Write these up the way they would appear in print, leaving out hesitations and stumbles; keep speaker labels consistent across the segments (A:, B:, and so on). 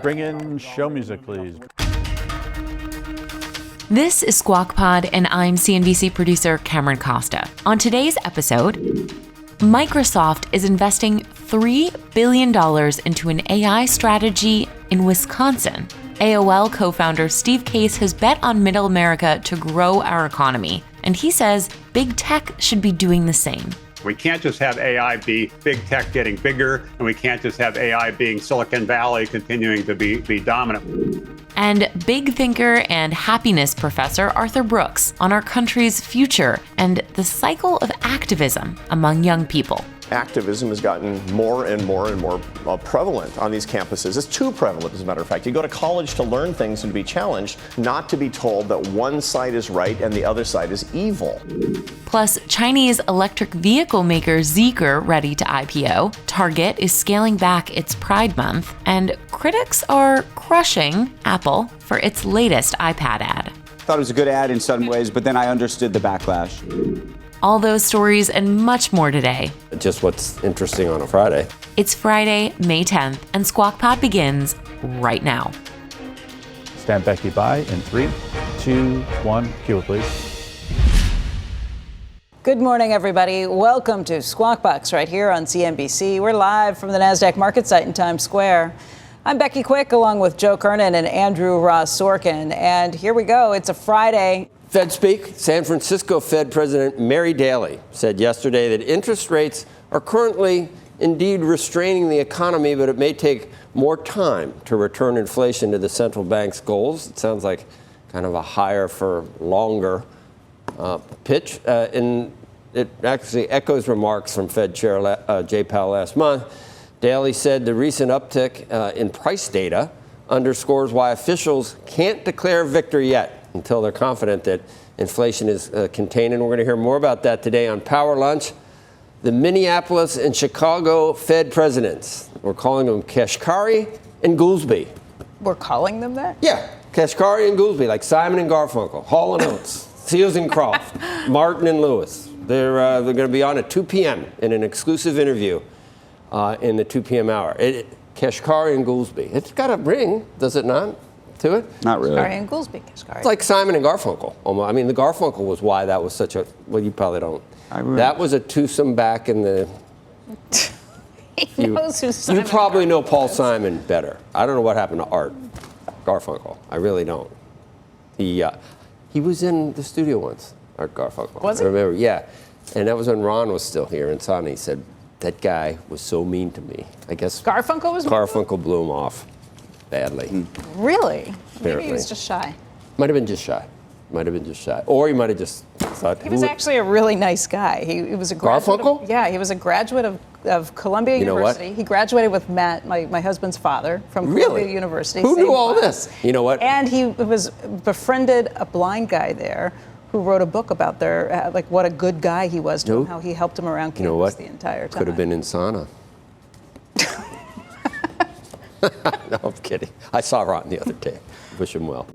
A: Bring in show music, please.
B: This is Squawk Pod, and I'm CNBC producer Cameron Costa. On today's episode, Microsoft is investing $3 billion into an AI strategy in Wisconsin. AOL co-founder Steve Case has bet on Middle America to grow our economy, and he says big tech should be doing the same.
C: We can't just have AI be big tech getting bigger, and we can't just have AI being Silicon Valley continuing to be dominant.
B: And big thinker and happiness professor Arthur Brooks on our country's future and the cycle of activism among young people.
D: Activism has gotten more and more and more prevalent on these campuses. It's too prevalent, as a matter of fact. You go to college to learn things and to be challenged, not to be told that one side is right and the other side is evil.
B: Plus, Chinese electric vehicle maker Zeekr ready to IPO, Target is scaling back its Pride Month, and critics are crushing Apple for its latest iPad ad.
E: Thought it was a good ad in some ways, but then I understood the backlash.
B: All those stories and much more today.
F: Just what's interesting on a Friday.
B: It's Friday, May 10th, and Squawk Pod begins right now.
A: Stand Becky by in 3, 2, 1. Cue it, please.
G: Good morning, everybody. Welcome to Squawk Box right here on CNBC. We're live from the NASDAQ market site in Times Square. I'm Becky Quick, along with Joe Kernen and Andrew Ross Sorkin. And here we go. It's a Friday.
F: Fed speak. San Francisco Fed President Mary Daly said yesterday that interest rates are currently indeed restraining the economy, but it may take more time to return inflation to the central bank's goals. It sounds like kind of a higher for longer pitch. And it actually echoes remarks from Fed Chair Jay Powell last month. Daly said the recent uptick in price data underscores why officials can't declare victory yet until they're confident that inflation is contained. And we're going to hear more about that today on Power Lunch. The Minneapolis and Chicago Fed presidents, we're calling them Kashkari and Goolsbee.
G: We're calling them that?
F: Yeah, Kashkari and Goolsbee, like Simon and Garfunkel, Hall & Oates, Seals and Croft, Martin and Lewis. They're going to be on at 2 p.m. in an exclusive interview in the 2 p.m. hour. Kashkari and Goolsbee. It's got a ring, does it not? To it?
E: Not really.
G: Kashkari and Goolsbee. Kashkari.
F: It's like Simon and Garfunkel. I mean, the Garfunkel was why that was such a, well, you probably don't. That was a twosome back in the...
G: He knows who Simon
F: You probably know Paul
G: is.
F: Simon better. I don't know what happened to Art Garfunkel. I really don't. He was in the studio once, Art Garfunkel.
G: Was he?
F: I remember, yeah. And that was when Ron was still here, and Sonny said, that guy was so mean to me. I guess
G: Garfunkel was
F: Garfunkel blew him off badly.
G: Really?
F: Apparently.
G: Maybe he was just shy.
F: Might have been just shy. Or he might have just thought...
G: He was actually a really nice guy. He was a graduate.
F: Garfunkel?
G: Yeah, he was a graduate of Columbia University. He graduated with Matt, my husband's father, from Columbia University.
F: Who
G: Same
F: knew all
G: class.
F: this? You know what?
G: And he befriended a blind guy there who wrote a book about their, like what a good guy he was to him, how he helped him around campus the entire time.
F: Could have been in sauna. No, I'm kidding. I saw Ron the other day. Wish him well.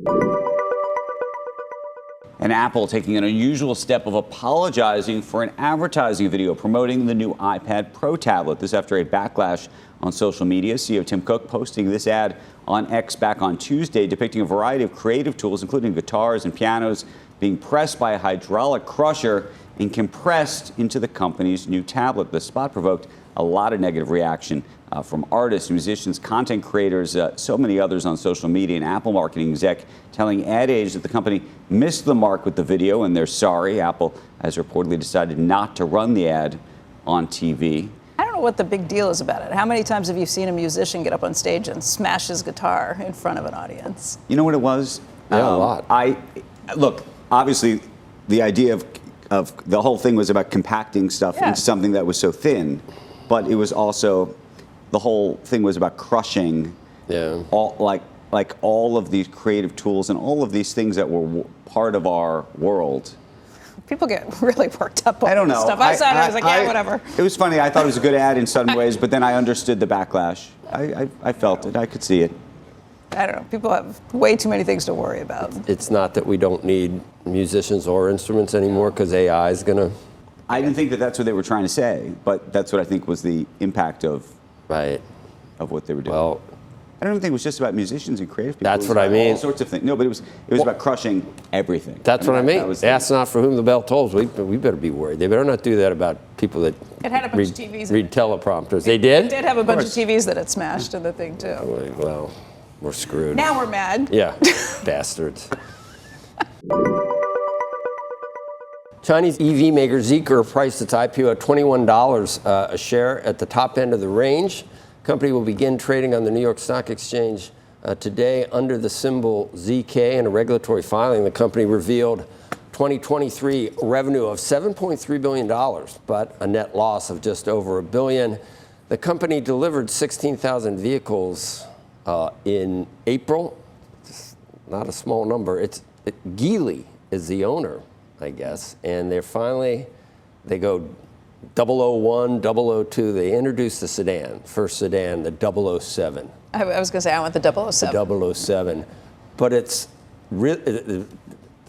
E: And Apple taking an unusual step of apologizing for an advertising video promoting the new iPad Pro tablet. This after a backlash on social media. CEO Tim Cook posting this ad on X back on Tuesday, depicting a variety of creative tools, including guitars and pianos, being pressed by a hydraulic crusher and compressed into the company's new tablet. The spot provoked a lot of negative reaction from artists, musicians, content creators, so many others on social media. An Apple marketing exec telling Ad Age that the company missed the mark with the video and they're sorry. Apple has reportedly decided not to run the ad on TV.
G: I don't know what the big deal is about it. How many times have you seen a musician get up on stage and smash his guitar in front of an audience?
E: You know what it was?
F: Yeah, a lot.
E: Look, obviously, the idea of the whole thing was about compacting stuff into something that was so thin, but it was also, the whole thing was about crushing all, like all of these creative tools and all of these things that were part of our world.
G: People get really worked up on
E: I don't know.
G: this stuff. I saw it, I was like, yeah, whatever.
E: It was funny. I thought it was a good ad in some ways, but then I understood the backlash. I felt it. I could see it.
G: I don't know. People have way too many things to worry about.
F: It's not that we don't need musicians or instruments anymore because AI is going to...
E: I didn't think that that's what they were trying to say, but that's what I think was the impact of what they were doing.
F: Well,
E: I don't think it was just about musicians and creative people.
F: That's what I mean.
E: All sorts of things. No, but it was about crushing everything.
F: That's what I mean. Ask not for whom the bell tolls. We better be worried. They better not do that about people that
G: It had a bunch of TVs.
F: read teleprompters. They did?
G: It did have a bunch of TVs that it smashed in the thing, too.
F: Well, we're screwed.
G: Now we're mad.
F: Yeah, bastards. Chinese EV maker Zeekr priced its IPO at $21 a share at the top end of the range. The company will begin trading on the New York Stock Exchange today under the symbol ZK. In a regulatory filing, the company revealed 2023 revenue of $7.3 billion, but a net loss of just over $1 billion. The company delivered 16,000 vehicles in April. It's not a small number. Geely is the owner, I guess, and they go 001, 002. They introduced the sedan, first sedan, the 007.
G: I was going to say, I want the 007.
F: The 007. But it's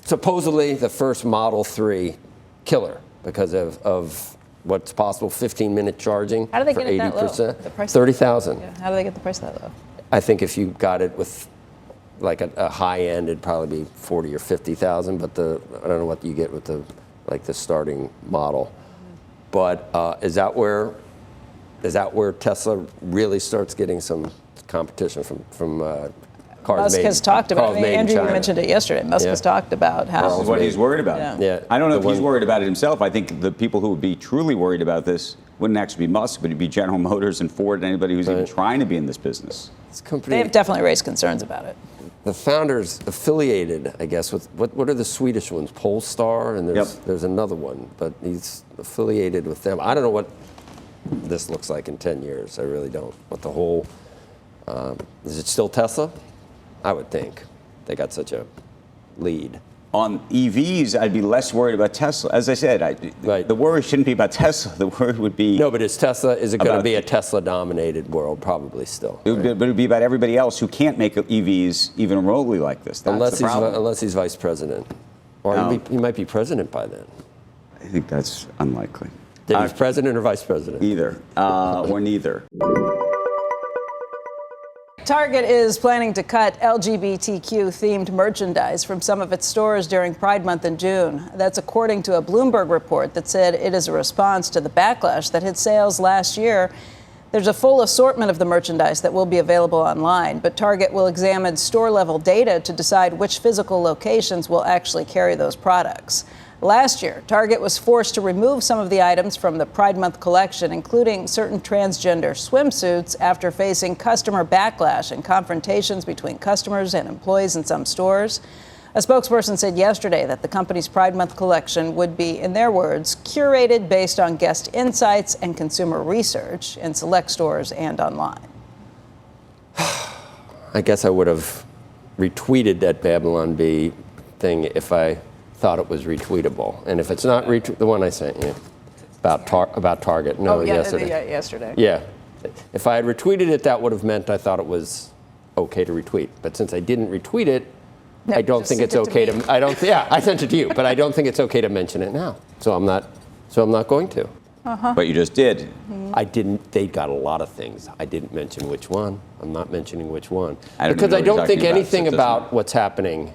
F: supposedly the first Model 3 killer because of what's possible, 15-minute charging for 80%.
G: How do they get it that low? The price
F: $30,000.
G: Yeah. How do they get the price that low?
F: I think if you got it with like a high end, it'd probably be 40 or 50,000. But I don't know what you get with the starting model. But is that where Tesla really starts getting some competition from cars
G: Musk
F: made?
G: has talked about it. Andrew mentioned it yesterday. Musk
F: Yeah.
G: has talked about how.
E: This is what he's worried about.
F: Yeah.
E: I don't know if he's worried about it himself. I think the people who would be truly worried about this wouldn't actually be Musk, but it'd be General Motors and Ford and anybody who's even trying to be in this business.
F: This company,
G: They have definitely raised concerns about it.
F: the founders affiliated, I guess, with what are the Swedish ones? Polestar, and there's another one, but he's affiliated with them. I don't know what this looks like in 10 years. I really don't. What the whole is it still Tesla? I would think they got such a lead.
E: On EVs, I'd be less worried about Tesla. As I said, the worry shouldn't be about Tesla. The worry would be...
F: No, but is it going to be a Tesla-dominated world? Probably still.
E: But it would be about everybody else who can't make EVs even remotely like this. That's the problem.
F: Unless he's vice president. Or he might be president by then.
E: I think that's unlikely.
F: That he's president or vice president?
E: Either, or neither.
G: Target is planning to cut LGBTQ-themed merchandise from some of its stores during Pride Month in June. That's according to a Bloomberg report that said it is a response to the backlash that hit sales last year. There's a full assortment of the merchandise that will be available online, but Target will examine store-level data to decide which physical locations will actually carry those products. Last year, Target was forced to remove some of the items from the Pride Month collection, including certain transgender swimsuits, after facing customer backlash and confrontations between customers and employees in some stores. A spokesperson said yesterday that the company's Pride Month collection would be, in their words, curated based on guest insights and consumer research in select stores and online.
F: I guess I would have retweeted that Babylon Bee thing if I thought it was retweetable. And if it's not the one I sent you about Target,
G: yesterday.
F: Yeah. If I had retweeted it, that would have meant I thought it was okay to retweet. But since I didn't retweet it, I don't think it's okay to. I sent it to you, but I don't think it's okay to mention it now. So I'm not going to.
E: But you just did.
F: I didn't. They got a lot of things. I didn't mention which one. I'm not mentioning which one
E: Because
F: I don't think anything about what's happening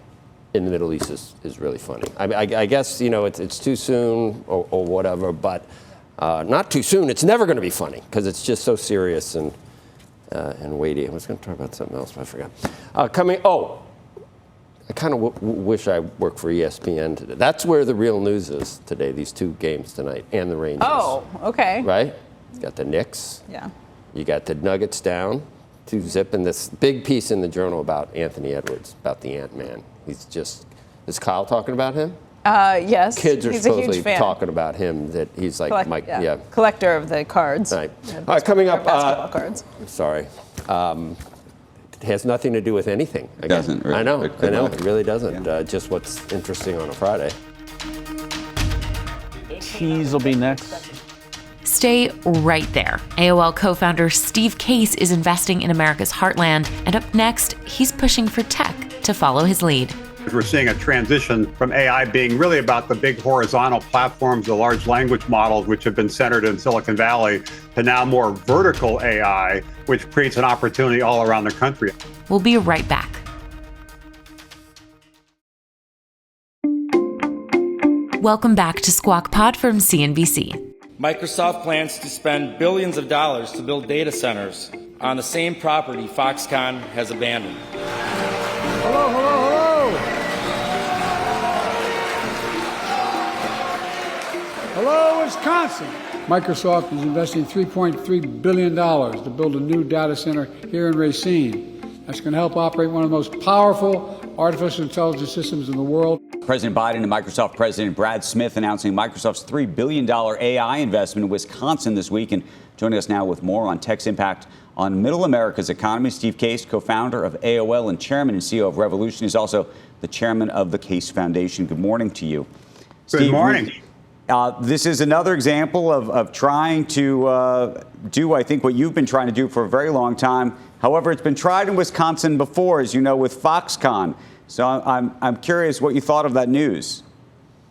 F: in the Middle East is really funny. I guess it's too soon or whatever, but not too soon. It's never going to be funny because it's just so serious and weighty. I was going to talk about something else, but I forgot. I kind of wish I worked for ESPN today. That's where the real news is today. These two games tonight and the Rangers.
G: Oh, okay.
F: Right. You got the Knicks.
G: Yeah.
F: You got the Nuggets down 2-0, and this big piece in the Journal about Anthony Edwards, about the Ant-Man. He's just, is Kyle talking about him?
G: Yes.
F: Kids are
G: he's
F: supposedly
G: a huge fan.
F: talking about him, that he's like
G: collector of the cards.
F: Right. All right, coming up.
G: Basketball cards.
F: Sorry. It has nothing to do with anything.
E: It doesn't really.
F: I know. It really doesn't. Yeah. Just what's interesting on a Friday.
A: Cheese will be next.
B: Stay right there. AOL co-founder Steve Case is investing in America's heartland, and up next, he's pushing for tech to follow his lead.
C: We're seeing a transition from AI being really about the big horizontal platforms, the large language models, which have been centered in Silicon Valley, to now more vertical AI, which creates an opportunity all around the country.
B: We'll be right back. Welcome back to Squawk Pod from CNBC.
H: Microsoft plans to spend billions of dollars to build data centers on the same property Foxconn has abandoned.
I: Hello, hello, hello. Hello, Wisconsin. Microsoft is investing $3.3 billion to build a new data center here in Racine. That's going to help operate one of the most powerful artificial intelligence systems in the world.
E: President Biden and Microsoft President Brad Smith announcing Microsoft's $3 billion AI investment in Wisconsin this week. And joining us now with more on tech's impact on Middle America's economy, Steve Case, co-founder of AOL and chairman and CEO of Revolution. He's also the chairman of the Case Foundation. Good morning to you.
C: Good
E: Steve,
C: morning.
E: This is another example of trying to do, I think, what you've been trying to do for a very long time. However, it's been tried in Wisconsin before, as you know, with Foxconn. So I'm curious what you thought of that news.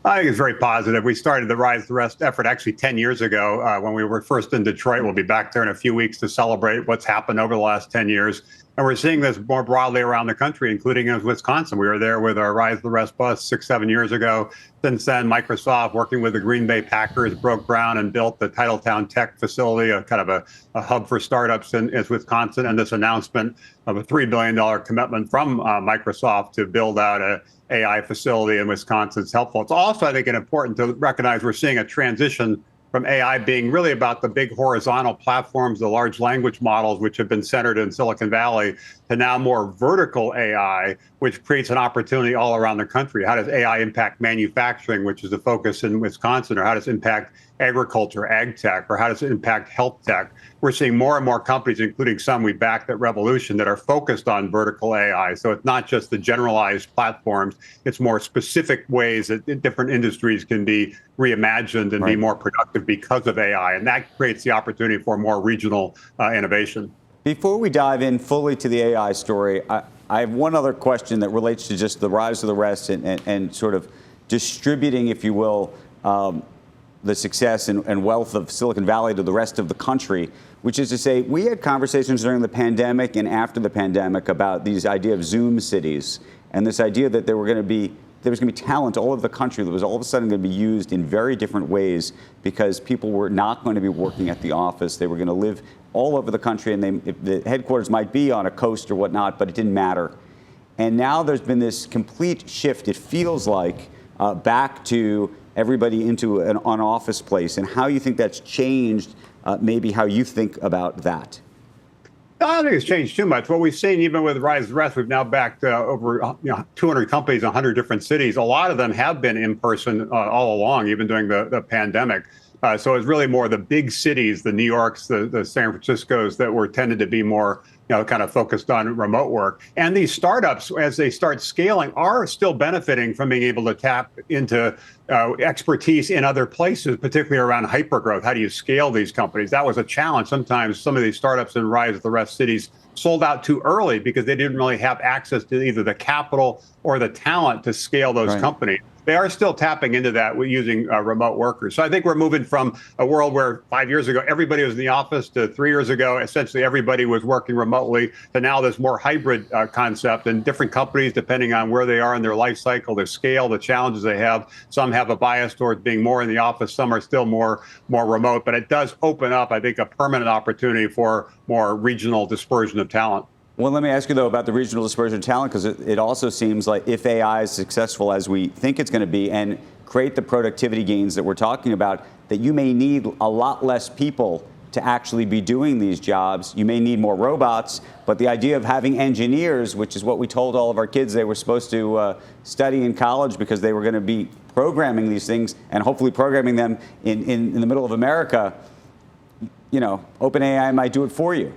C: I think it's very positive. We started the Rise the Rest effort actually 10 years ago when we were first in Detroit. We'll be back there in a few weeks to celebrate what's happened over the last 10 years. And we're seeing this more broadly around the country, including in Wisconsin. We were there with our Rise the Rest bus 6-7 years ago. Since then, Microsoft, working with the Green Bay Packers, broke ground and built the Titletown Tech facility, a kind of a hub for startups in Wisconsin. And this announcement of a $3 billion commitment from Microsoft to build out a AI facility in Wisconsin is helpful. It's also, I think, important to recognize we're seeing a transition from AI being really about the big horizontal platforms, the large language models, which have been centered in Silicon Valley, to now more vertical AI, which creates an opportunity all around the country. How does AI impact manufacturing, which is a focus in Wisconsin, or how does it impact agriculture, ag tech, or how does it impact health tech? We're seeing more and more companies, including some we backed at Revolution, that are focused on vertical AI. So it's not just the generalized platforms, it's more specific ways that different industries can be reimagined and be more productive because of AI. And that creates the opportunity for more regional innovation.
E: Before we dive in fully to the AI story, I have one other question that relates to just the rise of the rest and sort of distributing, if you will, the success and wealth of Silicon Valley to the rest of the country, which is to say, we had conversations during the pandemic and after the pandemic about these idea of Zoom cities and this idea that there was going to be talent all over the country that was all of a sudden going to be used in very different ways because people were not going to be working at the office. They were going to live all over the country, and the headquarters might be on a coast or whatnot, but it didn't matter. And now there's been this complete shift, it feels like, back to everybody into an office place, and how you think that's changed maybe how you think about that.
C: I don't think it's changed too much. What we've seen, even with Rise the Rest, we've now backed over 200 companies in 100 different cities. A lot of them have been in person all along, even during the pandemic. So it's really more the big cities, the New Yorks, the San Franciscos, that were tended to be more kind of focused on remote work. And these startups, as they start scaling, are still benefiting from being able to tap into expertise in other places, particularly around hypergrowth. How do you scale these companies? That was a challenge. Sometimes some of these startups in Rise of the Rest cities sold out too early because they didn't really have access to either the capital or the talent to scale those companies. They are still tapping into that with using remote workers. So I think we're moving from a world where 5 years ago, everybody was in the office, to 3 years ago, essentially everybody was working remotely, to now this more hybrid concept. And different companies, depending on where they are in their life cycle, their scale, the challenges they have, some have a bias towards being more in the office, some are still more remote. But it does open up, I think, a permanent opportunity for more regional dispersion of talent.
E: Well, let me ask you, though, about the regional dispersion of talent, because it also seems like if AI is successful as we think it's going to be and create the productivity gains that we're talking about, that you may need a lot less people to actually be doing these jobs. You may need more robots, but the idea of having engineers, which is what we told all of our kids they were supposed to study in college because they were going to be programming these things and hopefully programming them in the middle of America, OpenAI might do it for you.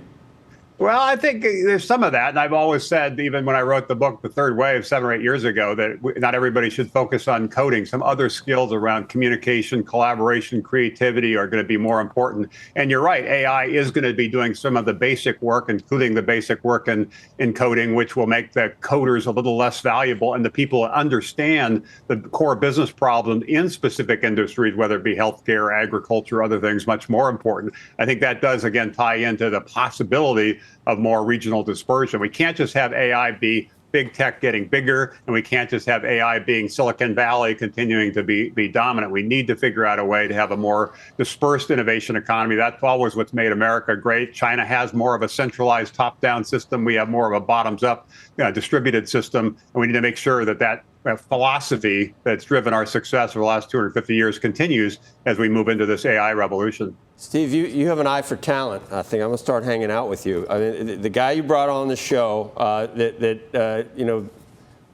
C: Well, I think there's some of that. And I've always said, even when I wrote the book, The Third Wave, 7 or 8 years ago, that not everybody should focus on coding. Some other skills around communication, collaboration, creativity are going to be more important. And you're right, AI is going to be doing some of the basic work, including the basic work in coding, which will make the coders a little less valuable. And the people who understand the core business problem in specific industries, whether it be healthcare, agriculture, other things, much more important. I think that does, again, tie into the possibility of more regional dispersion. We can't just have AI be big tech getting bigger, and we can't just have AI being Silicon Valley continuing to be dominant. We need to figure out a way to have a more dispersed innovation economy. That's always what's made America great. China has more of a centralized top-down system. We have more of a bottoms-up distributed system, and we need to make sure that that philosophy that's driven our success over the last 250 years continues as we move into this AI revolution.
F: Steve, you have an eye for talent. I think I'm going to start hanging out with you. I mean, the guy you brought on the show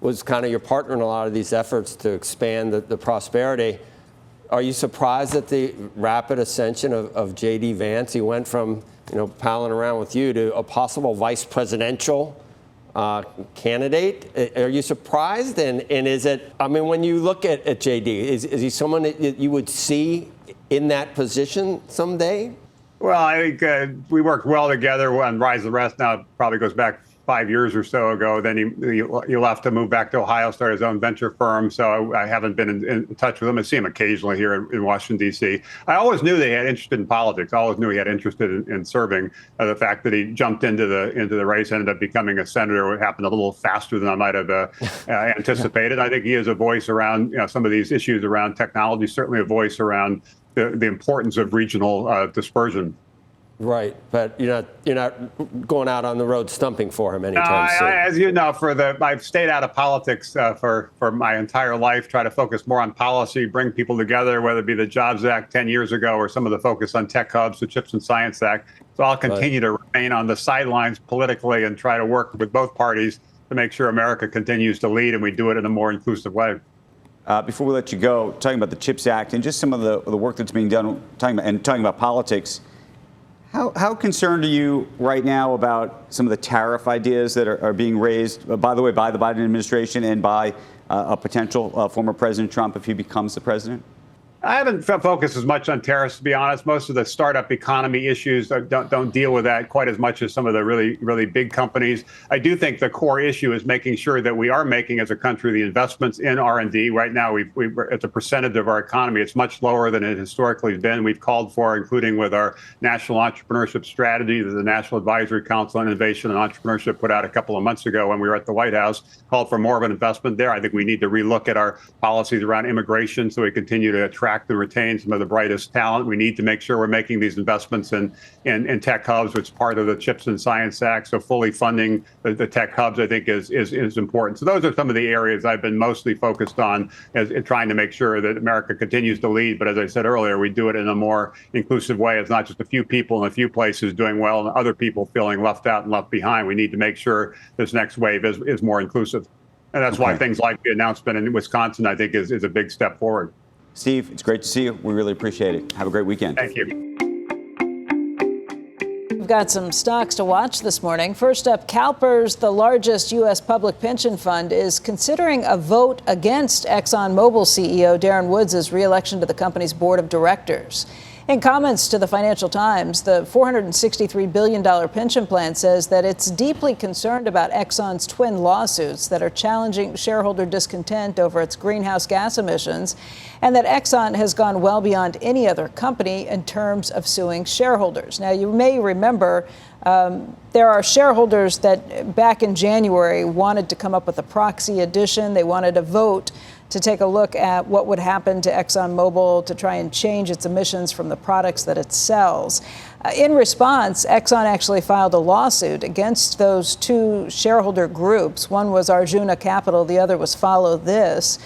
F: was kind of your partner in a lot of these efforts to expand the prosperity. Are you surprised at the rapid ascension of J.D. Vance? He went from palling around with you to a possible vice presidential candidate. Are you surprised? And is it, I mean, when you look at J.D., is he someone that you would see in that position someday?
C: Well, I think we worked well together on Rise of the Rest. Now it probably goes back 5 years or so ago. Then he left to move back to Ohio, start his own venture firm. So I haven't been in touch with him. I see him occasionally here in Washington, D.C. I always knew that he had interest in politics. I always knew he had interest in serving. The fact that he jumped into the race, ended up becoming a senator, happened a little faster than I might have anticipated. I think he is a voice around some of these issues around technology, certainly a voice around the importance of regional dispersion.
F: Right, but you're not going out on the road stumping for him anytime soon.
C: As you know, I've stayed out of politics for my entire life. Try to focus more on policy, bring people together, whether it be the Jobs Act 10 years ago or some of the focus on tech hubs, the Chips and Science Act. So I'll continue to remain on the sidelines politically and try to work with both parties to make sure America continues to lead and we do it in a more inclusive way.
E: Before we let you go, talking about the CHIPS Act and just some of the work that's being done, talking about politics. How concerned are you right now about some of the tariff ideas that are being raised, by the way, by the Biden administration and by a potential former President Trump if he becomes the president?
C: I haven't focused as much on tariffs, to be honest. Most of the startup economy issues don't deal with that quite as much as some of the really, really big companies. I do think the core issue is making sure that we are making, as a country, the investments in R&D. Right now, it's a percentage of our economy. It's much lower than it historically has been. We've called for, including with our National Entrepreneurship Strategy that the National Advisory Council on Innovation and Entrepreneurship put out a couple of months ago when we were at the White House, called for more of an investment there. I think we need to relook at our policies around immigration so we continue to attract and retain some of the brightest talent. We need to make sure we're making these investments in tech hubs, which is part of the Chips and Science Act. So fully funding the tech hubs, I think, is important. So those are some of the areas I've been mostly focused on as trying to make sure that America continues to lead. But as I said earlier, we do it in a more inclusive way. It's not just a few people in a few places doing well and other people feeling left out and left behind. We need to make sure this next wave is more inclusive. And that's why things like the announcement in Wisconsin, I think, is a big step forward.
E: Steve, it's great to see you. We really appreciate it. Have a great weekend.
C: Thank you.
G: We've got some stocks to watch this morning. First up, CalPERS, the largest U.S. public pension fund, is considering a vote against Exxon Mobile CEO Darren Woods' re-election to the company's board of directors. In comments to the Financial Times, the $463 billion pension plan says that it's deeply concerned about Exxon's twin lawsuits that are challenging shareholder discontent over its greenhouse gas emissions, and that Exxon has gone well beyond any other company in terms of suing shareholders. Now, you may remember there are shareholders that back in January wanted to come up with a proxy addition. They wanted a vote to take a look at what would happen to Exxon Mobile to try and change its emissions from the products that it sells. In response, Exxon actually filed a lawsuit against those two shareholder groups. One was Arjuna Capital, the other was Follow This,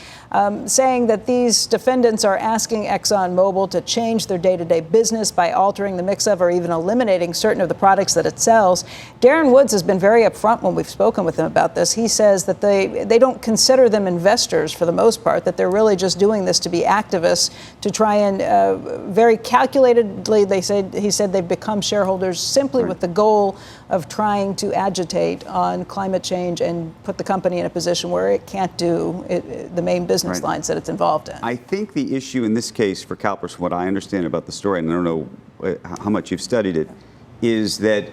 G: saying that these defendants are asking Exxon Mobil to change their day-to-day business by altering the mix of or even eliminating certain of the products that it sells. Darren Woods has been very upfront when we've spoken with him about this. He says that they don't consider them investors for the most part, that they're really just doing this to be activists, to try and very calculatedly, he said they've become shareholders simply with the goal of trying to agitate on climate change and put the company in a position where it can't do the main business lines that it's involved in.
E: I think the issue in this case for CalPERS, from what I understand about the story, and I don't know how much you've studied it, is that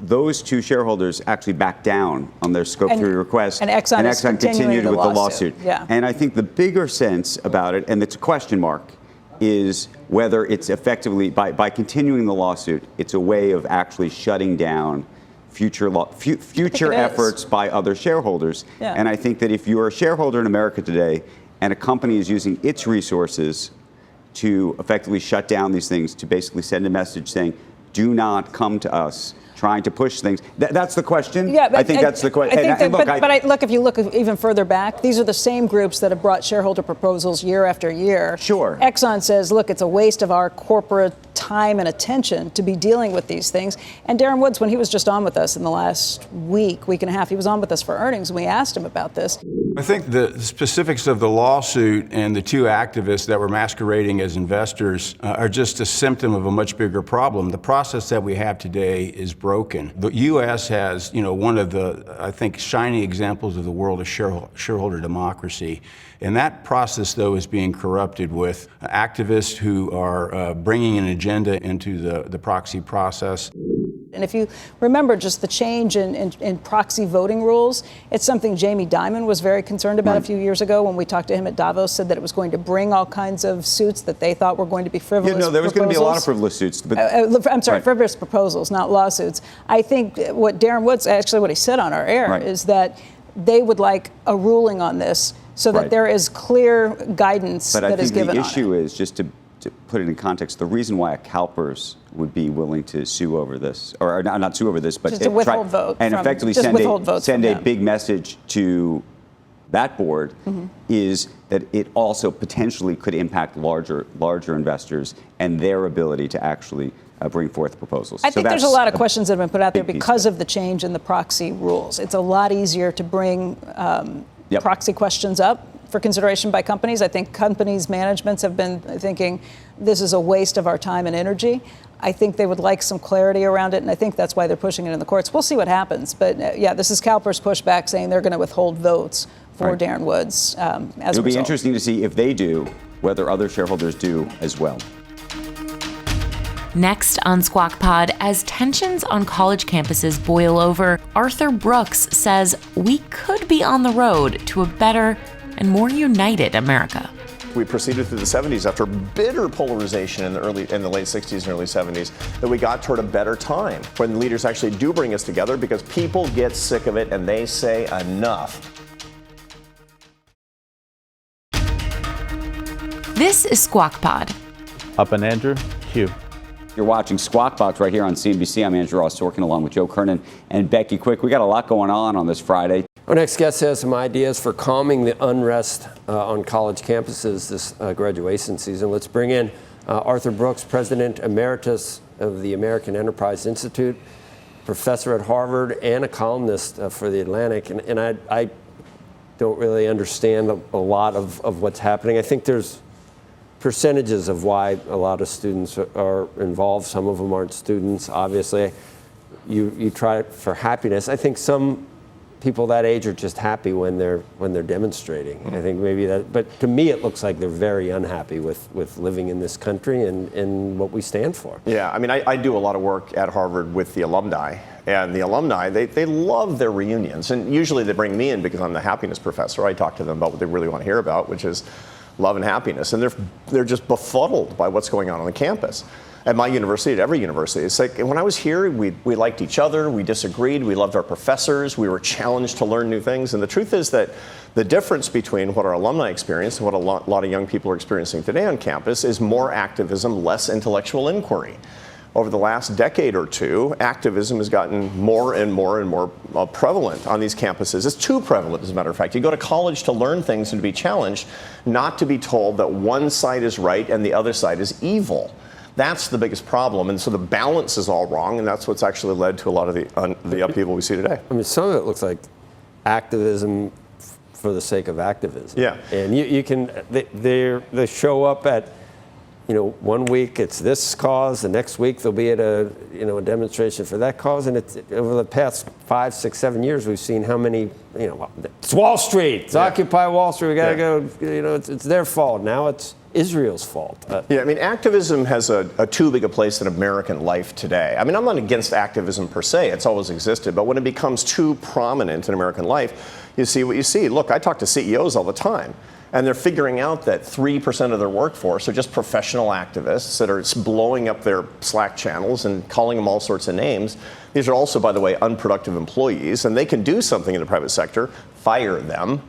E: those two shareholders actually backed down on their Scope 3 request.
G: And Exxon
E: continued with the lawsuit.
G: Yeah.
E: And I think the bigger sense about it, and it's a question mark, is whether it's effectively, by continuing the lawsuit, it's a way of actually shutting down future efforts by other shareholders.
G: Yeah.
E: And I think that if you're a shareholder in America today and a company is using its resources to effectively shut down these things, to basically send a message saying, do not come to us, trying to push things. That's the question.
G: Yeah,
E: I think that's the question.
G: Look, if you look even further back, these are the same groups that have brought shareholder proposals year after year.
E: Sure.
G: Exxon says, look, it's a waste of our corporate time and attention to be dealing with these things. And Darren Woods, when he was just on with us in the last week and a half, he was on with us for earnings, and we asked him about this.
J: I think the specifics of the lawsuit and the two activists that were masquerading as investors are just a symptom of a much bigger problem. The process that we have today is broken. The U.S. has, one of the, I think, shining examples of the world of shareholder democracy. And that process, though, is being corrupted with activists who are bringing an agenda into the proxy process.
G: And if you remember just the change in proxy voting rules, it's something Jamie Dimon was very concerned about a few years ago when we talked to him at Davos, said that it was going to bring all kinds of suits that they thought were going to be frivolous proposals.
E: There was going to be a lot of frivolous suits. But
G: I'm sorry, frivolous proposals, not lawsuits. I think what Darren Woods, actually what he said on our air, is that they would like a ruling on this so that there is clear guidance that is given on it.
E: But I think the issue is, just to put it in context, the reason why a CalPERS would be willing to sue over this, or not sue over this, but
G: just to withhold vote
E: and effectively send a big message to that board, is that it also potentially could impact larger investors and their ability to actually bring forth proposals.
G: I think there's a lot of questions that have been put out there because of the change in the proxy rules. It's a lot easier to bring proxy questions up for consideration by companies. I think companies' managements have been thinking this is a waste of our time and energy. I think they would like some clarity around it, and I think that's why they're pushing it in the courts. We'll see what happens. But this is CalPERS pushback saying they're going to withhold votes for Darren Woods as a result.
E: It'll be interesting to see if they do, whether other shareholders do as well.
B: Next on Squawk Pod, as tensions on college campuses boil over, Arthur Brooks says we could be on the road to a better and more united America.
D: We proceeded through the 70s after bitter polarization in the late 60s and early 70s, that we got toward a better time when leaders actually do bring us together because people get sick of it and they say enough.
B: This is Squawk Pod.
A: Up and Andrew, Q.
E: You're watching Squawk Box right here on CNBC. I'm Andrew Sorkin along with Joe Kernen and Becky Quick. We got a lot going on this Friday.
F: Our next guest has some ideas for calming the unrest on college campuses this graduation season. Let's bring in Arthur Brooks, President Emeritus of the American Enterprise Institute, professor at Harvard, and a columnist for The Atlantic. And I don't really understand a lot of what's happening. I think there's percentages of why a lot of students are involved. Some of them aren't students, obviously. You try for happiness. I think some people that age are just happy when they're demonstrating. I think maybe that, but to me it looks like they're very unhappy with living in this country and what we stand for.
D: Yeah, I mean, I do a lot of work at Harvard with the alumni, and the alumni, they love their reunions, and usually they bring me in because I'm the happiness professor. I talk to them about what they really want to hear about, which is love and happiness, and they're just befuddled by what's going on the campus. At my university, at every university, it's like when I was here, we liked each other, we disagreed, we loved our professors, we were challenged to learn new things. And the truth is that the difference between what our alumni experience and what a lot of young people are experiencing today on campus is more activism, less intellectual inquiry. Over the last decade or two, activism has gotten more and more and more prevalent on these campuses. It's too prevalent, as a matter of fact. You go to college to learn things and to be challenged, not to be told that one side is right and the other side is evil. That's the biggest problem, and so the balance is all wrong, and that's what's actually led to a lot of the upheaval we see today.
F: I mean, some of it looks like activism for the sake of activism.
D: Yeah.
F: And you can, they show up at 1 week it's this cause, the next week they'll be at a demonstration for that cause, and it's over the past 5, 6, 7 years we've seen how many, it's Wall Street, it's Occupy Wall Street, we got to go, it's their fault. Now it's Israel's fault.
D: Activism has a too big a place in American life today. I'm not against activism per se, it's always existed, but when it becomes too prominent in American life, you see what you see. Look, I talk to CEOs all the time. And they're figuring out that 3% of their workforce are just professional activists that are blowing up their Slack channels and calling them all sorts of names. These are also, by the way, unproductive employees, and they can do something in the private sector, fire them.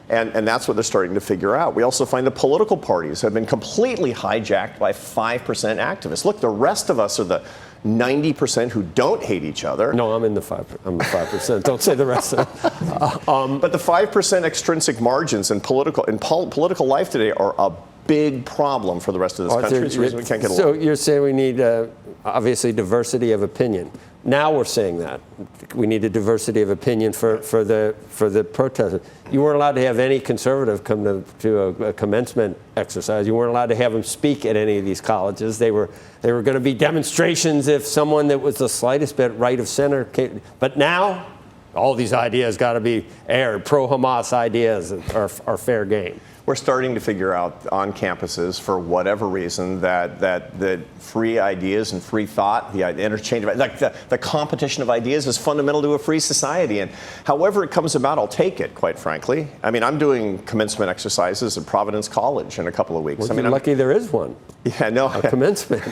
D: And that's what they're starting to figure out. We also find the political parties have been completely hijacked by 5% activists. Look, the rest of us are the 90% who don't hate each other.
F: No, I'm the 5%. Don't say the rest of it.
D: But the 5% extrinsic margins in political life today are a big problem for the rest of this country. It's the reason we can't get along.
F: So you're saying we need, obviously, diversity of opinion. Now we're saying that we need a diversity of opinion for the protesters. You weren't allowed to have any conservative come to a commencement exercise. You weren't allowed to have them speak at any of these colleges. They were going to be demonstrations if someone that was the slightest bit right of center came. But now, all these ideas got to be aired. Pro-Hamas ideas are fair game.
D: We're starting to figure out on campuses, for whatever reason, that free ideas and free thought, the interchange of, like the competition of ideas is fundamental to a free society. And however it comes about, I'll take it, quite frankly. I'm doing commencement exercises at Providence College in a couple of weeks.
F: Well, you're lucky there is one.
D: Yeah, no.
F: A commencement.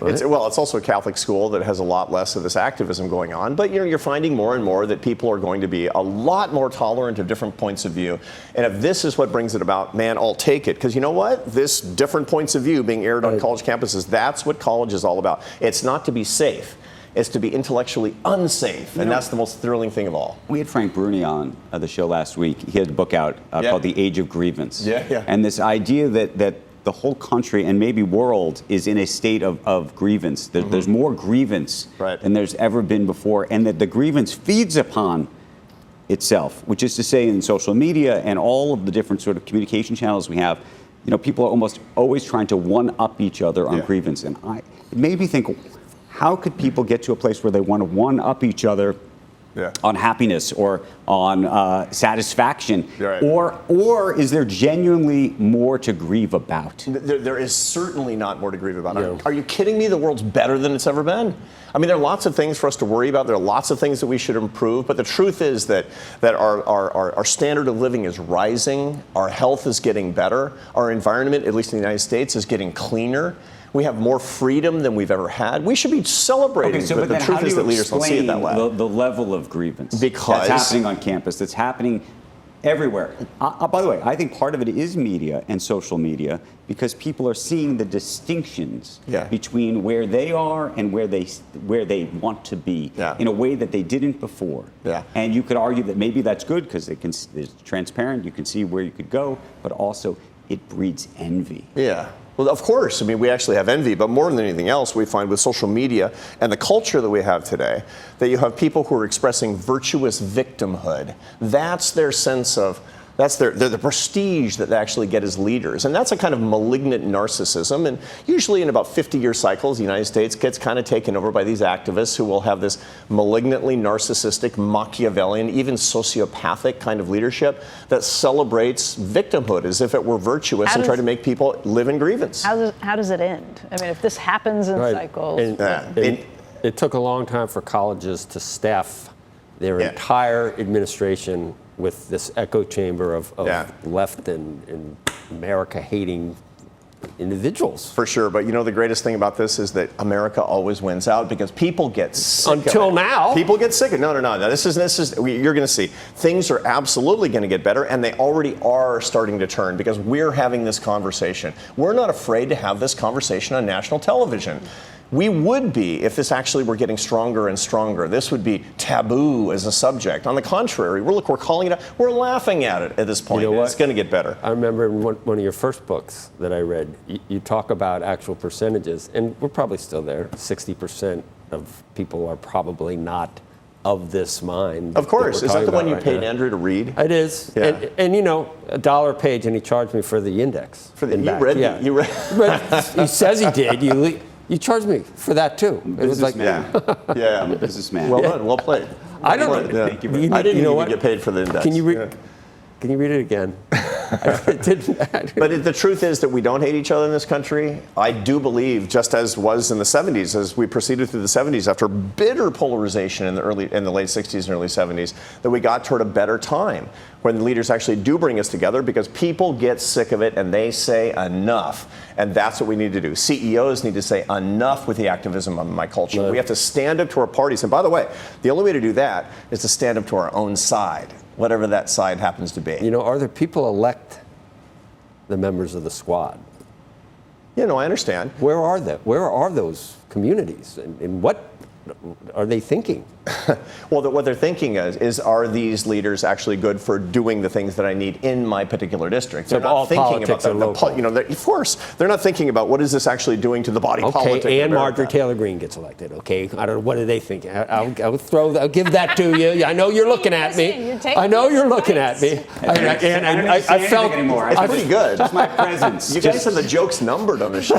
F: Right?
D: It's also a Catholic school that has a lot less of this activism going on. But you're finding more and more that people are going to be a lot more tolerant of different points of view. And if this is what brings it about, man, I'll take it. Because you know what? This different points of view being aired on college campuses, that's what college is all about. It's not to be safe. It's to be intellectually unsafe. And that's the most thrilling thing of all.
E: We had Frank Bruni on the show last week. He had a book out called The Age of Grievance.
D: Yeah.
E: And this idea that the whole country and maybe world is in a state of grievance. There's more grievance than there's ever been before, and that the grievance feeds upon itself, which is to say in social media and all of the different sort of communication channels we have, people are almost always trying to one-up each other on grievance. And it made me think, how could people get to a place where they want to one-up each other on happiness or on satisfaction, or is there genuinely more to grieve about?
D: There is certainly not more to grieve about. Yeah. Are you kidding me? The world's better than it's ever been. There are lots of things for us to worry about. There are lots of things that we should improve. But the truth is that our standard of living is rising. Our health is getting better. Our environment, at least in the United States, is getting cleaner. We have more freedom than we've ever had. We should be celebrating, but the truth is that leaders don't see it that way.
E: The level of grievance
D: because
E: that's happening on campus, that's happening everywhere. By the way, I think part of it is media and social media, because people are seeing the distinctions between where they are and where they want to be in a way that they didn't before. And you could argue that maybe that's good because it's transparent, you can see where you could go, but also it breeds envy.
D: Yeah. Well, of course. We actually have envy, but more than anything else, we find with social media and the culture that we have today, that you have people who are expressing virtuous victimhood. That's their sense of, that's the prestige that they actually get as leaders. And that's a kind of malignant narcissism. And usually in about 50-year cycles, the United States gets kind of taken over by these activists who will have this malignantly narcissistic, Machiavellian, even sociopathic kind of leadership that celebrates victimhood as if it were virtuous and try to make people live in grievance.
G: How does it end? If this happens in cycles.
F: It took a long time for colleges to staff their entire administration with this echo chamber of left and America-hating individuals.
D: For sure, but the greatest thing about this is that America always wins out because people get sick
F: Until now.
D: People get sick of it. No. This is you're going to see. Things are absolutely going to get better, and they already are starting to turn because we're having this conversation. We're not afraid to have this conversation on national television. We would be if this actually were getting stronger and stronger. This would be taboo as a subject. On the contrary, we're calling it out. We're laughing at it at this point. You know what? It's going to get better.
F: I remember in one of your first books that I read, you talk about actual percentages, and we're probably still there. 60% of people are probably not of this mind.
D: Of course. Is that the one you paid
F: now.
D: Andrew to read?
F: It is.
D: Yeah.
F: And you know, $1 a page, and he charged me for the index.
D: You read.
F: He says he did. You charged me for that too. It was like,
D: yeah.
E: I'm a businessman.
D: Well done. Well played.
F: I don't know.
D: Thank you. I didn't even get paid for the index.
F: Can you read it again? It didn't matter.
D: But the truth is that we don't hate each other in this country. I do believe, just as was in the 70s, as we proceeded through the 70s, after bitter polarization in the late 60s and early 70s, that we got toward a better time when the leaders actually do bring us together, because people get sick of it and they say enough. And that's what we need to do. CEOs need to say enough with the activism on my culture.
F: Right.
D: We have to stand up to our parties. And by the way, the only way to do that is to stand up to our own side, whatever that side happens to be.
F: You know, are there people elect the members of the squad?
D: Yeah, no, I understand.
F: Where are they? Where are those communities? And what are they thinking?
D: Well, what they're thinking is are these leaders actually good for doing the things that I need in my particular district? They're
F: all
D: not thinking
F: politics
D: about
F: are local.
D: you know, of course, they're not thinking about what is this actually doing to the body politic.
F: Okay,
D: of
F: and
D: America.
F: Marjorie Taylor Greene gets elected. Okay, I don't know. What are they thinking? I'll give that to you. I know you're looking at me. I know you're looking at me. I felt
E: anymore.
D: It's pretty good.
E: Just my presence.
D: You guys have the jokes numbered on the show.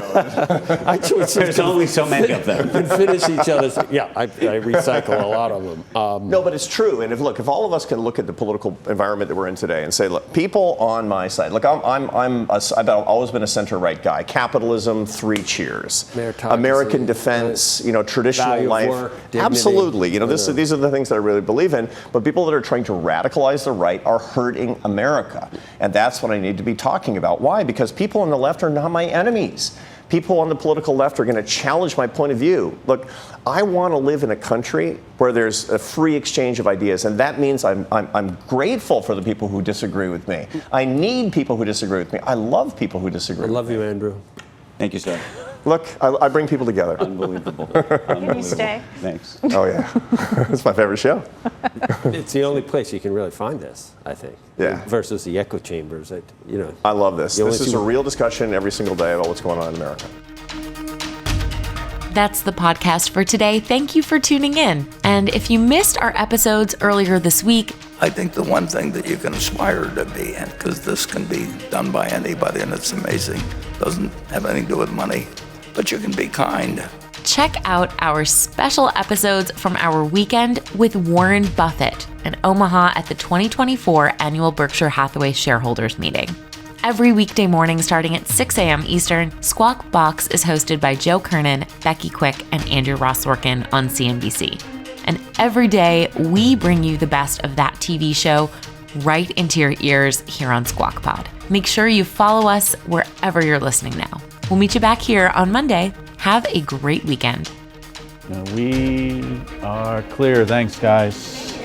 E: There's only so many of them.
F: And finish each other's. Yeah, I recycle a lot of them.
D: No, but it's true. And if all of us can look at the political environment that we're in today and say, look, people on my side. Look, I've always been a center-right guy. Capitalism, 3 cheers. American defense, traditional
F: value of
D: life.
F: work, dignity.
D: Absolutely. These are the things that I really believe in. But people that are trying to radicalize the right are hurting America. And that's what I need to be talking about. Why? Because people on the left are not my enemies. People on the political left are going to challenge my point of view. Look, I want to live in a country where there's a free exchange of ideas, and that means I'm grateful for the people who disagree with me. I need people who disagree with me. I love people who disagree with me.
F: I love you, Andrew.
E: Thank you, sir.
D: Look, I bring people together.
E: Unbelievable.
K: Can you stay?
E: Thanks.
D: Oh, yeah. It's my favorite show.
F: It's the only place you can really find this, I think.
D: Yeah.
F: Versus the echo chambers.
D: I love this.
F: You only
D: This is
F: see
D: a real discussion every single day about what's going on in America.
B: That's the podcast for today. Thank you for tuning in. And if you missed our episodes earlier this week,
L: I think the one thing that you can aspire to be, and because this can be done by anybody and it's amazing, doesn't have anything to do with money, but you can be kind.
B: check out our special episodes from our weekend with Warren Buffett in Omaha at the 2024 annual Berkshire Hathaway shareholders meeting. Every weekday morning starting at 6 a.m. Eastern, Squawk Box is hosted by Joe Kernen, Becky Quick, and Andrew Ross Sorkin on CNBC. And every day, we bring you the best of that TV show right into your ears here on Squawk Pod. Make sure you follow us wherever you're listening now. We'll meet you back here on Monday. Have a great weekend.
A: We are clear. Thanks, guys.